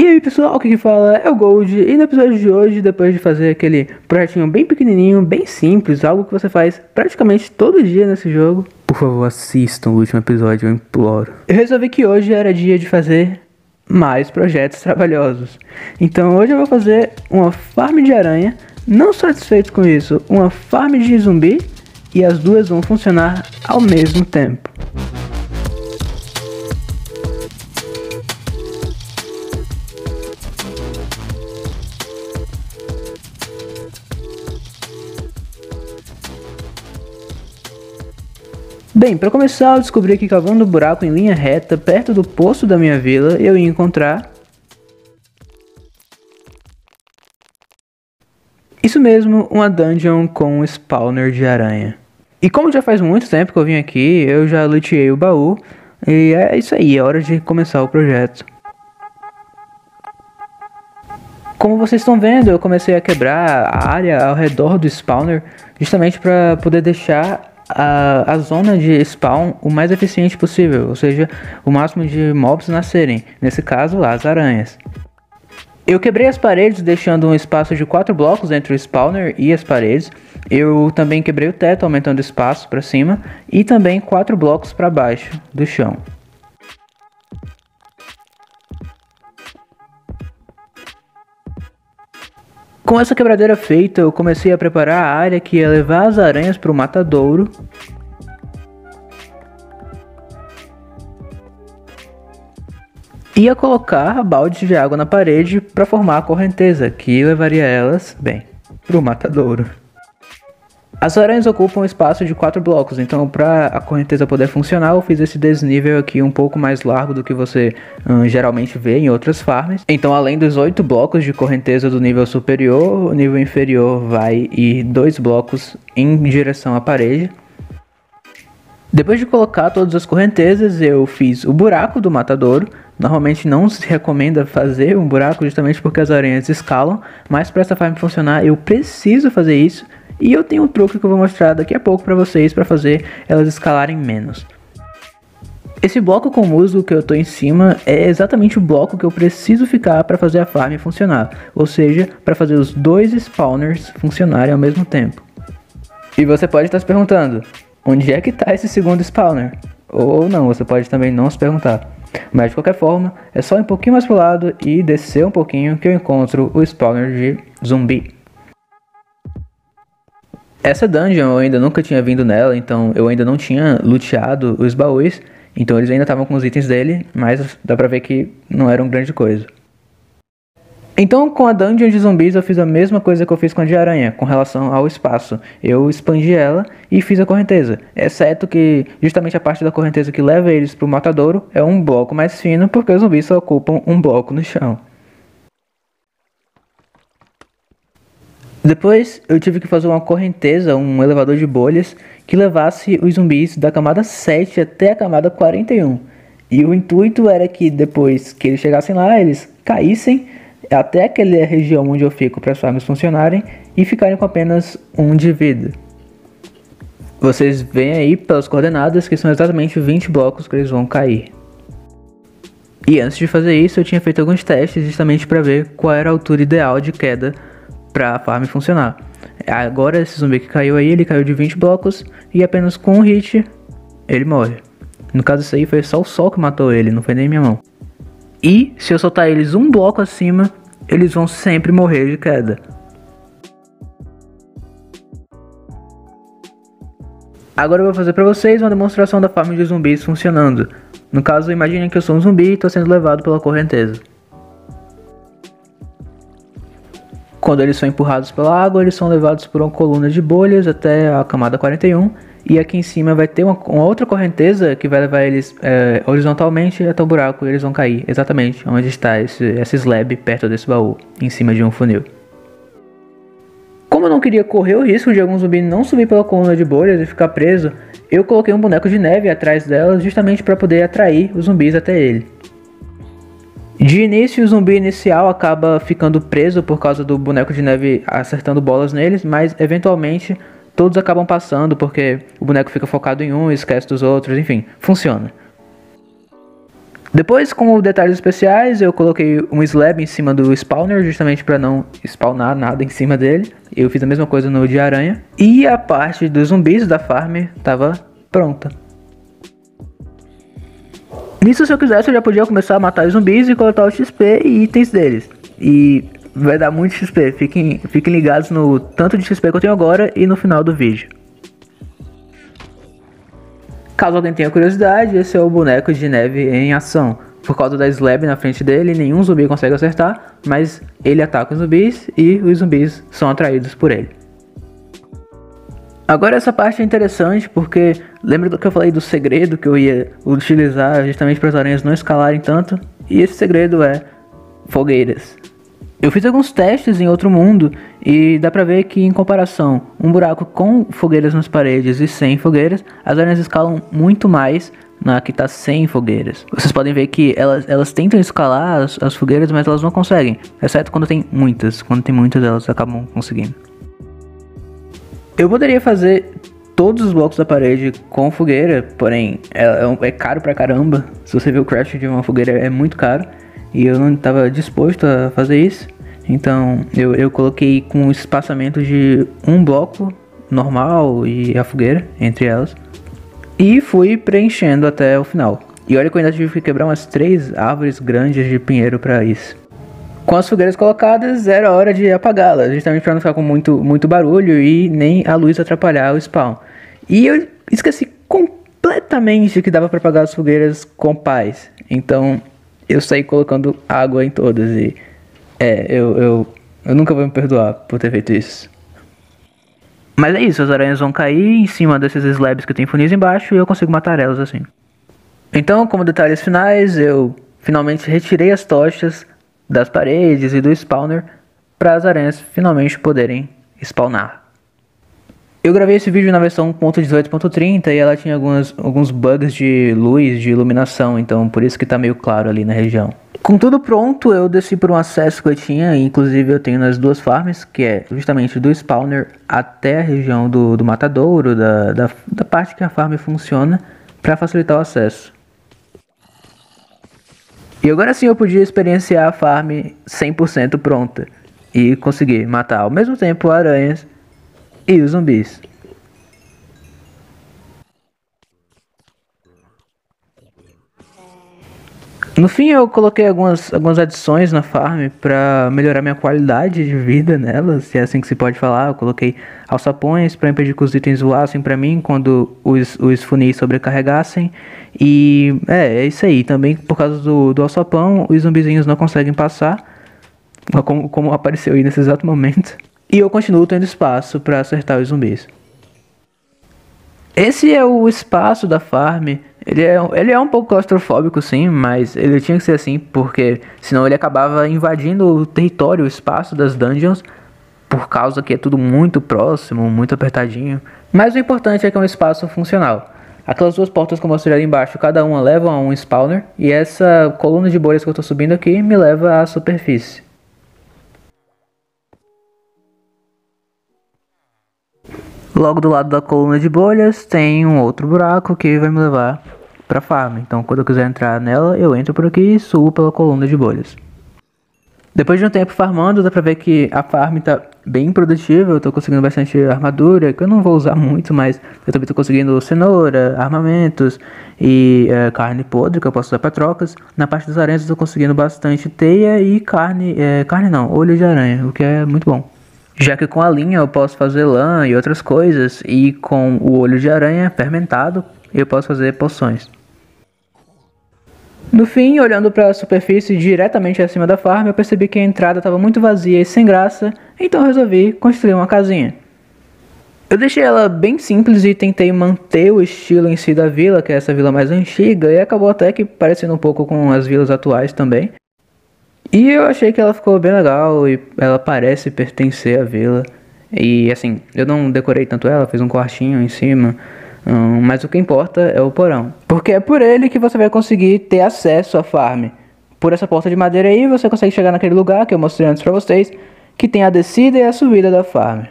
E aí pessoal, aqui que fala é o Gold, e no episódio de hoje, depois de fazer aquele projetinho bem pequenininho, bem simples, algo que você faz praticamente todo dia nesse jogo, por favor assistam o último episódio, eu imploro. Eu resolvi que hoje era dia de fazer mais projetos trabalhosos. Então hoje eu vou fazer uma farm de aranha, não satisfeito com isso, uma farm de zumbi, e as duas vão funcionar ao mesmo tempo. Bem, para começar eu descobri que cavando um buraco em linha reta perto do poço da minha vila eu ia encontrar... isso mesmo, uma dungeon com um spawner de aranha. E como já faz muito tempo que eu vim aqui, eu já luteei o baú, e é isso aí, é hora de começar o projeto. Como vocês estão vendo, eu comecei a quebrar a área ao redor do spawner, justamente para poder deixar a zona de spawn o mais eficiente possível, ou seja, o máximo de mobs nascerem, nesse caso as aranhas. Eu quebrei as paredes deixando um espaço de 4 blocos entre o spawner e as paredes. Eu também quebrei o teto aumentando o espaço para cima e também 4 blocos para baixo do chão. Com essa quebradeira feita, eu comecei a preparar a área que ia levar as aranhas para o matadouro. Ia colocar baldes de água na parede para formar a correnteza, que levaria elas, bem, para o matadouro. As aranhas ocupam um espaço de 4 blocos, então para a correnteza poder funcionar eu fiz esse desnível aqui um pouco mais largo do que você geralmente vê em outras farms. Então além dos 8 blocos de correnteza do nível superior, o nível inferior vai ir 2 blocos em direção à parede. Depois de colocar todas as correntezas, eu fiz o buraco do matadouro. Normalmente não se recomenda fazer um buraco justamente porque as aranhas escalam, mas para essa farm funcionar eu preciso fazer isso. E eu tenho um truque que eu vou mostrar daqui a pouco para vocês para fazer elas escalarem menos. Esse bloco com musgo que eu estou em cima é exatamente o bloco que eu preciso ficar para fazer a farm funcionar. Ou seja, para fazer os dois spawners funcionarem ao mesmo tempo. E você pode estar se perguntando, onde é que está esse segundo spawner? Ou não, você pode também não se perguntar. Mas de qualquer forma, é só ir um pouquinho mais pro lado e descer um pouquinho que eu encontro o spawner de zumbi. Essa dungeon eu ainda nunca tinha vindo nela, então eu ainda não tinha luteado os baús. Então eles ainda estavam com os itens dele, mas dá pra ver que não eram grande coisa. Então com a dungeon de zumbis eu fiz a mesma coisa que eu fiz com a de aranha, com relação ao espaço. Eu expandi ela e fiz a correnteza, exceto que justamente a parte da correnteza que leva eles pro matadouro é um bloco mais fino, porque os zumbis só ocupam um bloco no chão. Depois eu tive que fazer uma correnteza, um elevador de bolhas, que levasse os zumbis da camada 7 até a camada 41. E o intuito era que depois que eles chegassem lá, eles caíssem até aquela região onde eu fico para as farms funcionarem e ficarem com apenas 1 de vida. Vocês veem aí pelas coordenadas que são exatamente 20 blocos que eles vão cair. E antes de fazer isso eu tinha feito alguns testes justamente para ver qual era a altura ideal de queda para a farm funcionar. Agora esse zumbi que caiu aí, ele caiu de 20 blocos e apenas com um hit ele morre. No caso isso aí foi só o sol que matou ele, não foi nem minha mão. E se eu soltar eles um bloco acima, eles vão sempre morrer de queda. Agora eu vou fazer pra vocês uma demonstração da farm de zumbis funcionando. No caso, imaginem que eu sou um zumbi e estou sendo levado pela correnteza. Quando eles são empurrados pela água, eles são levados por uma coluna de bolhas até a camada 41. E aqui em cima vai ter uma outra correnteza que vai levar eles horizontalmente até o buraco e eles vão cair exatamente onde está esse slab perto desse baú, em cima de um funil. Como eu não queria correr o risco de algum zumbi não subir pela coluna de bolhas e ficar preso, eu coloquei um boneco de neve atrás delas justamente para poder atrair os zumbis até ele. De início o zumbi inicial acaba ficando preso por causa do boneco de neve acertando bolas neles, mas eventualmente todos acabam passando porque o boneco fica focado em um e esquece dos outros, enfim, funciona. Depois, com detalhes especiais, eu coloquei um slab em cima do spawner, justamente para não spawnar nada em cima dele. Eu fiz a mesma coisa no de aranha. E a parte dos zumbis da farm estava pronta. Nisso, se eu quisesse, eu já podia começar a matar os zumbis e coletar o XP e itens deles. E vai dar muito XP, fiquem ligados no tanto de XP que eu tenho agora e no final do vídeo. Caso alguém tenha curiosidade, esse é o boneco de neve em ação. Por causa da slab na frente dele, nenhum zumbi consegue acertar, mas ele ataca os zumbis e os zumbis são atraídos por ele. Agora essa parte é interessante porque lembra do que eu falei do segredo que eu ia utilizar justamente para as aranhas não escalarem tanto? E esse segredo é fogueiras. Eu fiz alguns testes em outro mundo e dá pra ver que em comparação, um buraco com fogueiras nas paredes e sem fogueiras, as aranhas escalam muito mais na que tá sem fogueiras. Vocês podem ver que elas tentam escalar as fogueiras, mas elas não conseguem, exceto quando tem muitas. Quando tem muitas, elas acabam conseguindo. Eu poderia fazer todos os blocos da parede com fogueira, porém é caro pra caramba. Se você ver o craft de uma fogueira é muito caro. E eu não estava disposto a fazer isso. Então eu coloquei com espaçamento de um bloco normal e a fogueira entre elas. E fui preenchendo até o final. E olha que eu ainda tive que quebrar umas 3 árvores grandes de pinheiro para isso. Com as fogueiras colocadas, era hora de apagá-las, justamente para não ficar com muito barulho e nem a luz atrapalhar o spawn. E eu esqueci completamente que dava para apagar as fogueiras com paz. Então eu saí colocando água em todas e eu nunca vou me perdoar por ter feito isso. Mas é isso, as aranhas vão cair em cima desses slabs que tem funis embaixo e eu consigo matar elas assim. Então, como detalhes finais, eu finalmente retirei as tochas das paredes e do spawner para as aranhas finalmente poderem spawnar. Eu gravei esse vídeo na versão 1.18.30 e ela tinha alguns bugs de luz, de iluminação, então por isso que tá meio claro ali na região. Com tudo pronto, eu desci por um acesso que eu tinha, inclusive eu tenho nas duas farms, que é justamente do spawner até a região do matadouro, da parte que a farm funciona, para facilitar o acesso. E agora sim eu podia experienciar a farm 100% pronta e conseguir matar ao mesmo tempo aranhas e os zumbis. No fim eu coloquei algumas adições na farm para melhorar minha qualidade de vida nela, se é assim que se pode falar. Eu coloquei alçapões para impedir que os itens voassem para mim quando os funis sobrecarregassem. E é isso aí. Também por causa do alçapão, os zumbizinhos não conseguem passar, como apareceu aí nesse exato momento. E eu continuo tendo espaço para acertar os zumbis. Esse é o espaço da farm. Ele é um pouco claustrofóbico sim, mas ele tinha que ser assim, porque senão ele acabava invadindo o território, o espaço das dungeons, por causa que é tudo muito próximo, muito apertadinho. Mas o importante é que é um espaço funcional. Aquelas duas portas que eu mostrei ali embaixo, cada uma leva a um spawner, e essa coluna de bolhas que eu estou subindo aqui me leva à superfície. Logo do lado da coluna de bolhas tem um outro buraco que vai me levar para farm. Então quando eu quiser entrar nela, eu entro por aqui e subo pela coluna de bolhas. Depois de um tempo farmando, dá pra ver que a farm tá bem produtiva. Eu tô conseguindo bastante armadura, que eu não vou usar muito, mas eu também tô conseguindo cenoura, armamentos e carne podre, que eu posso usar pra trocas. Na parte das aranhas eu tô conseguindo bastante teia e olho de aranha, o que é muito bom. Já que com a linha eu posso fazer lã e outras coisas, e com o olho de aranha fermentado eu posso fazer poções. No fim, olhando para a superfície diretamente acima da farm, eu percebi que a entrada estava muito vazia e sem graça, então eu resolvi construir uma casinha. Eu deixei ela bem simples e tentei manter o estilo em si da vila, que é essa vila mais antiga, e acabou até que parecendo um pouco com as vilas atuais também. E eu achei que ela ficou bem legal e ela parece pertencer à vila. E assim, eu não decorei tanto ela, fiz um quartinho em cima. Mas o que importa é o porão. Porque é por ele que você vai conseguir ter acesso à farm. Por essa porta de madeira aí, você consegue chegar naquele lugar que eu mostrei antes pra vocês, que tem a descida e a subida da farm.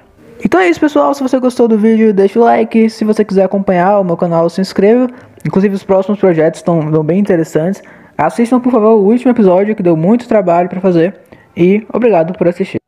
Então é isso, pessoal. Se você gostou do vídeo, deixa o like. Se você quiser acompanhar o meu canal, se inscreva. Inclusive os próximos projetos estão bem interessantes. Assistam, por favor, o último episódio, que deu muito trabalho pra fazer. E obrigado por assistir.